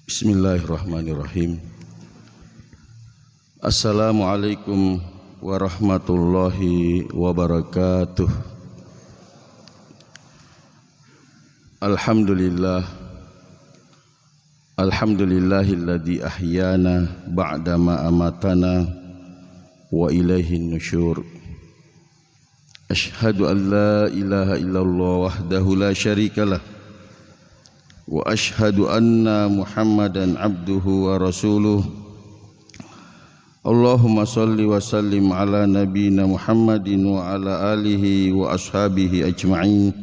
Bismillahirrahmanirrahim. Assalamualaikum warahmatullahi wabarakatuh. Alhamdulillahilladzi ahyana ba'dama amatana wa ilaihin nusyur. Asyhadu an la ilaha illallah wahdahu la syarikalah wa ashhadu anna Muhammadan abduhu wa rasuluh. Allahumma salli wa sallim ala nabiyyina Muhammadin wa ala alihi wa ashabihi ajma'in.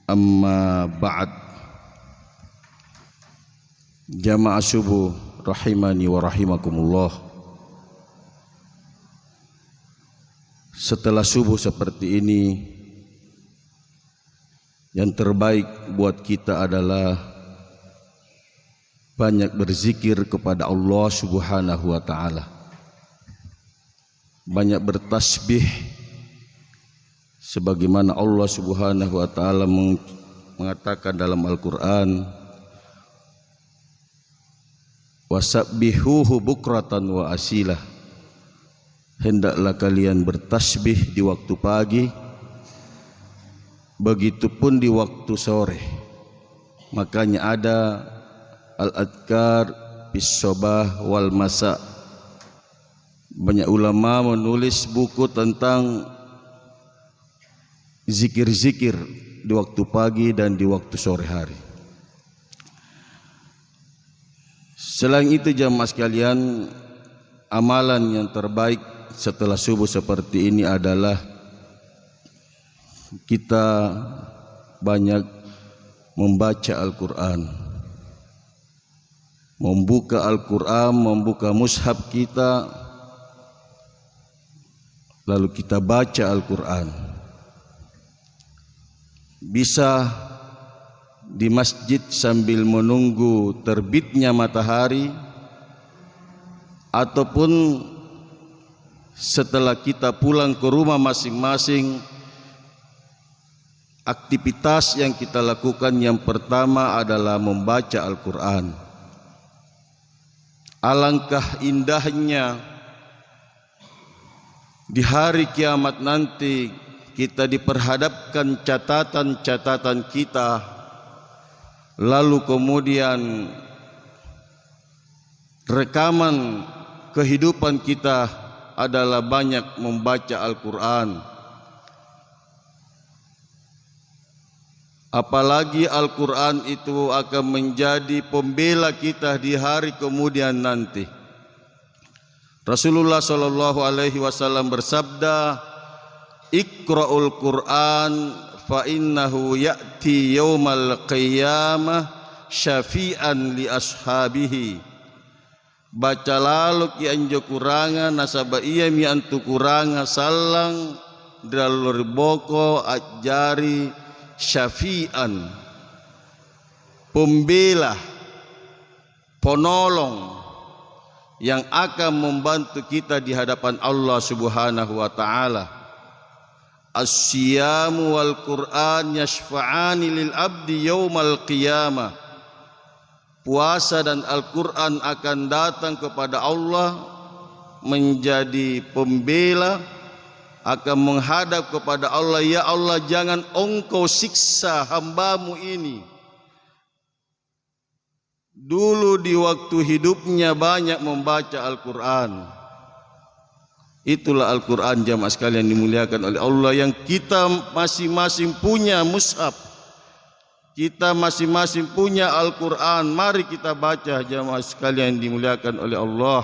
Amma ba'd. Jamaah subuh rahimani wa rahimakumullah. Setelah subuh seperti ini, yang terbaik buat kita adalah banyak berzikir kepada Allah Subhanahu wa taala. Banyak bertasbih sebagaimana Allah Subhanahu wa taala mengatakan dalam Al-Qur'an, wasabbihuhu bukratan wa asilah. Hendaklah kalian bertasbih di waktu pagi, begitupun di waktu sore. Makanya ada al-adkar bis sabah wal masa. Banyak ulama menulis buku tentang zikir-zikir di waktu pagi dan di waktu sore hari. Selain itu jamaah sekalian, amalan yang terbaik setelah subuh seperti ini adalah kita banyak membaca Al-Quran, membuka Al-Quran, membuka mushaf kita, lalu kita baca Al-Quran. Bisa di masjid sambil menunggu terbitnya matahari, ataupun setelah kita pulang ke rumah masing-masing. Aktivitas yang kita lakukan yang pertama adalah membaca Al-Quran. Alangkah indahnya di hari kiamat nanti kita diperhadapkan catatan-catatan kita, lalu kemudian rekaman kehidupan kita adalah banyak membaca Al-Quran. Apalagi Al-Quran itu akan menjadi pembela kita di hari kemudian nanti. Rasulullah SAW bersabda, Iqra'ul Quran fa innahu ya'ti yawmal qiyamah syafi'an li ashabihi. Baca lalu ki anjo kuranga nasaba iya mi antu kuranga salang dalur boko ajari syafi'an, pembela, penolong yang akan membantu kita di hadapan Allah Subhanahu wa taala. As-siyamu wal Qur'an yashfa'ani lil abdi yaumal qiyamah. Puasa dan Al-Qur'an akan datang kepada Allah menjadi pembela, akan menghadap kepada Allah. Ya Allah, jangan Engkau siksa hambamu ini. Dulu di waktu hidupnya banyak membaca Al-Quran. Itulah Al-Quran jamaah sekalian dimuliakan oleh Allah, yang kita masing-masing punya mushaf, kita masing-masing punya Al-Quran. Mari kita baca jamaah sekalian dimuliakan oleh Allah.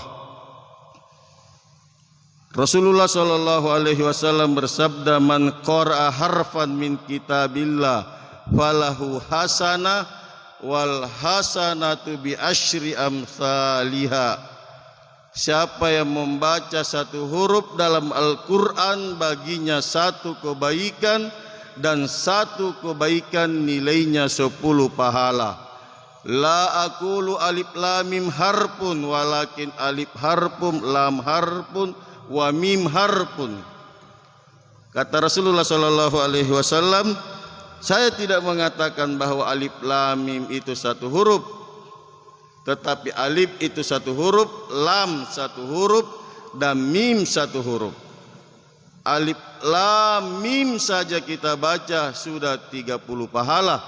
Rasulullah SAW bersabda, man qara'a harfan min kitabillah falahu hasanah wal hasanatu bi asyri amsalihha. Siapa yang membaca satu huruf dalam Al-Quran, baginya satu kebaikan, dan satu kebaikan nilainya 10 pahala. La aqulu alif lam mim harpun walakin alif harpun lam harpun wa mim harpun. Kata Rasulullah SAW, saya tidak mengatakan bahwa alif lam mim itu satu huruf, Tetapi alif itu satu huruf, lam satu huruf, dan mim satu huruf. Alif lam mim saja kita baca sudah 30 pahala.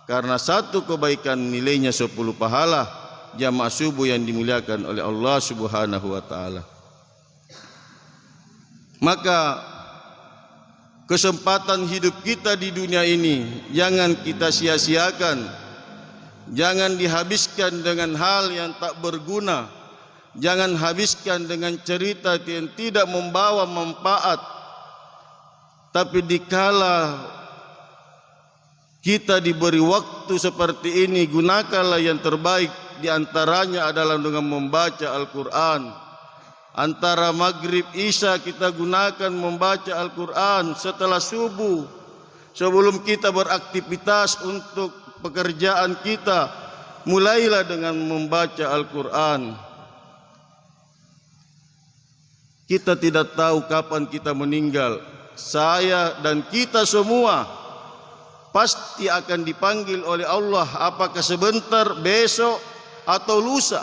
Karena satu kebaikan nilainya 10 pahala. Jamaah subuh yang dimuliakan oleh Allah Subhanahu wa taala. Maka kesempatan hidup kita di dunia ini jangan kita sia-siakan. Jangan dihabiskan dengan hal yang tak berguna. Jangan habiskan dengan cerita yang tidak membawa manfaat. Tapi dikala kita diberi waktu seperti ini, gunakanlah yang terbaik. Di antaranya adalah dengan membaca Al-Quran. Antara maghrib isya kita gunakan membaca Al-Quran. Setelah subuh, sebelum kita beraktivitas untuk pekerjaan kita, mulailah dengan membaca Al-Quran. Kita tidak tahu kapan kita meninggal. Saya dan kita semua pasti akan dipanggil oleh Allah, apakah sebentar, besok, atau lusa.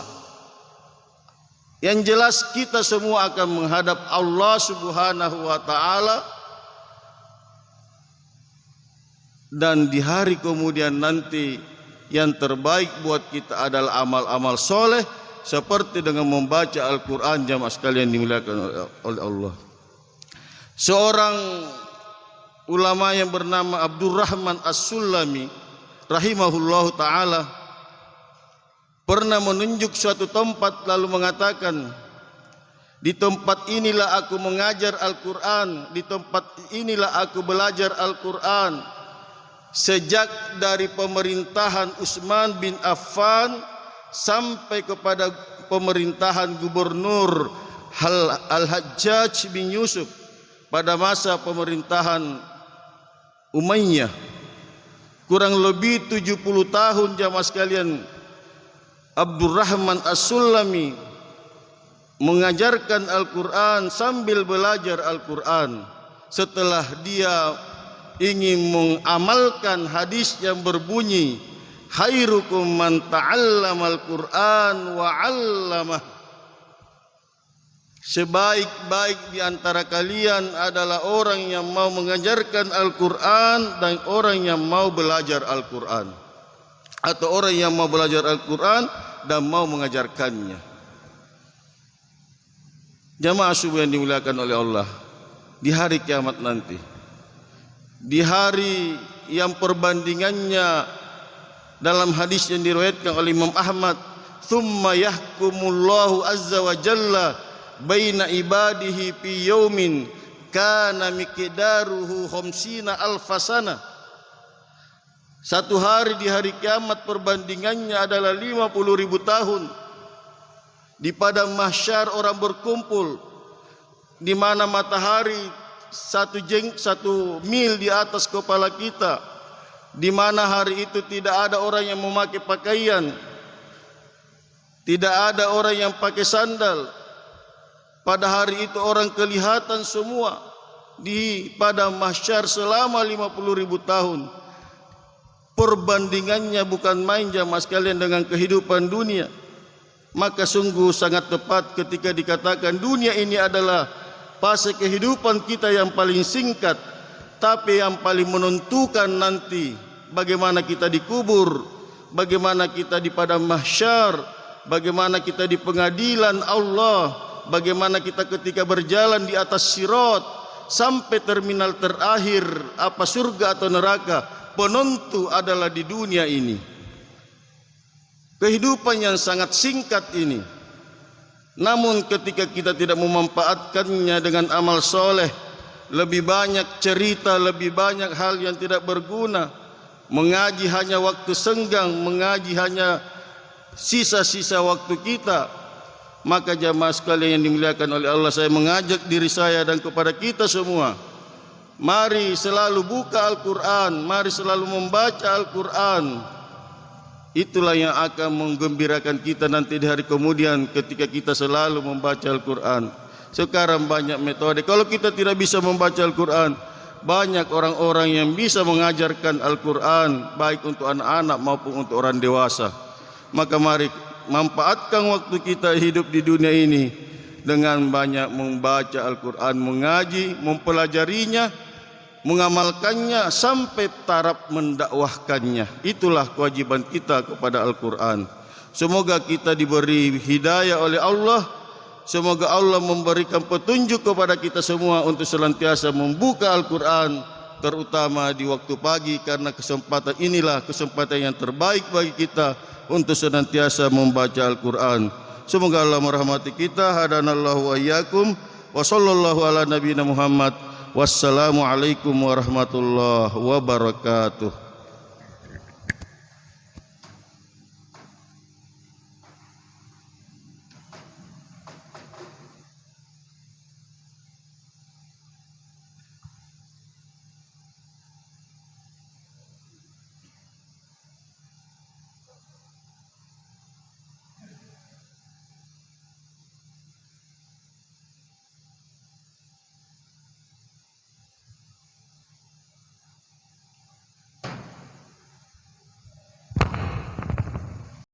Yang jelas kita semua akan menghadap Allah Subhanahu wa taala, dan di hari kemudian nanti yang terbaik buat kita adalah amal-amal soleh seperti dengan membaca Al-Quran. Jamaah sekalian dimuliakan oleh Allah. Seorang ulama yang bernama Abdurrahman As-Sulami rahimahullahu ta'ala pernah menunjuk suatu tempat lalu mengatakan, di tempat inilah aku mengajar Al-Quran, di tempat inilah aku belajar Al-Quran. Sejak dari pemerintahan Utsman bin Affan sampai kepada pemerintahan Gubernur Al-Hajjaj bin Yusuf pada masa pemerintahan Umayyah, kurang lebih 70 tahun. Jamaah sekalian, Abdurrahman As-Sulami mengajarkan Al-Quran sambil belajar Al-Quran. Setelah dia ingin mengamalkan hadis yang berbunyi, khairukum man ta'allamal Qur'an wa 'allamah. Sebaik-baik di antara kalian adalah orang yang mau mengajarkan Al-Quran dan orang yang mau belajar Al-Quran, atau orang yang mau belajar Al-Quran dan mau mengajarkannya. Jamaah subuh yang dimuliakan oleh Allah, di hari kiamat nanti, di hari yang perbandingannya dalam hadis yang diriwayatkan oleh Imam Ahmad, thumma yahkumullahu azza wa jalla baina ibadihi fi yaumin kana miqdaruhu 50 alfasana. Satu hari di hari kiamat perbandingannya adalah 50.000 tahun. Di padang mahsyar orang berkumpul, di mana matahari satu mil di atas kepala kita, di mana hari itu tidak ada orang yang memakai pakaian, tidak ada orang yang pakai sandal. Pada hari itu orang kelihatan semua di padang mahsyar selama 50.000 tahun. Perbandingannya bukan main jamaah sekalian dengan kehidupan dunia. Maka sungguh sangat tepat ketika dikatakan dunia ini adalah fase kehidupan kita yang paling singkat, tapi yang paling menentukan nanti bagaimana kita dikubur, bagaimana kita di padang mahsyar, bagaimana kita di pengadilan Allah, bagaimana kita ketika berjalan di atas sirat sampai terminal terakhir, apa surga atau neraka. Penentu adalah di dunia ini. Kehidupan yang sangat singkat ini. Namun ketika kita tidak memanfaatkannya dengan amal soleh, lebih banyak cerita, lebih banyak hal yang tidak berguna, mengaji hanya waktu senggang, mengaji hanya sisa-sisa waktu kita, maka jamaah sekalian yang dimuliakan oleh Allah, saya mengajak diri saya dan kepada kita semua, mari selalu buka Al-Quran, mari selalu membaca Al-Quran. Itulah yang akan menggembirakan kita nanti di hari kemudian ketika kita selalu membaca Al-Quran. Sekarang banyak metode. Kalau kita tidak bisa membaca Al-Quran, banyak orang-orang yang bisa mengajarkan Al-Quran, baik untuk anak-anak maupun untuk orang dewasa. Maka mari manfaatkan waktu kita hidup di dunia ini dengan banyak membaca Al-Quran, mengaji, mempelajarinya, mengamalkannya sampai taraf mendakwahkannya. Itulah kewajiban kita kepada Al-Quran. Semoga kita diberi hidayah oleh Allah. Semoga Allah memberikan petunjuk kepada kita semua untuk senantiasa membuka Al-Quran, terutama di waktu pagi, karena kesempatan inilah kesempatan yang terbaik bagi kita untuk senantiasa membaca Al-Quran. Semoga Allah merahmati kita. Hadanallahu wa iyyakum wa sallallahu ala nabiyina Muhammad. Wassalamualaikum warahmatullahi wabarakatuh.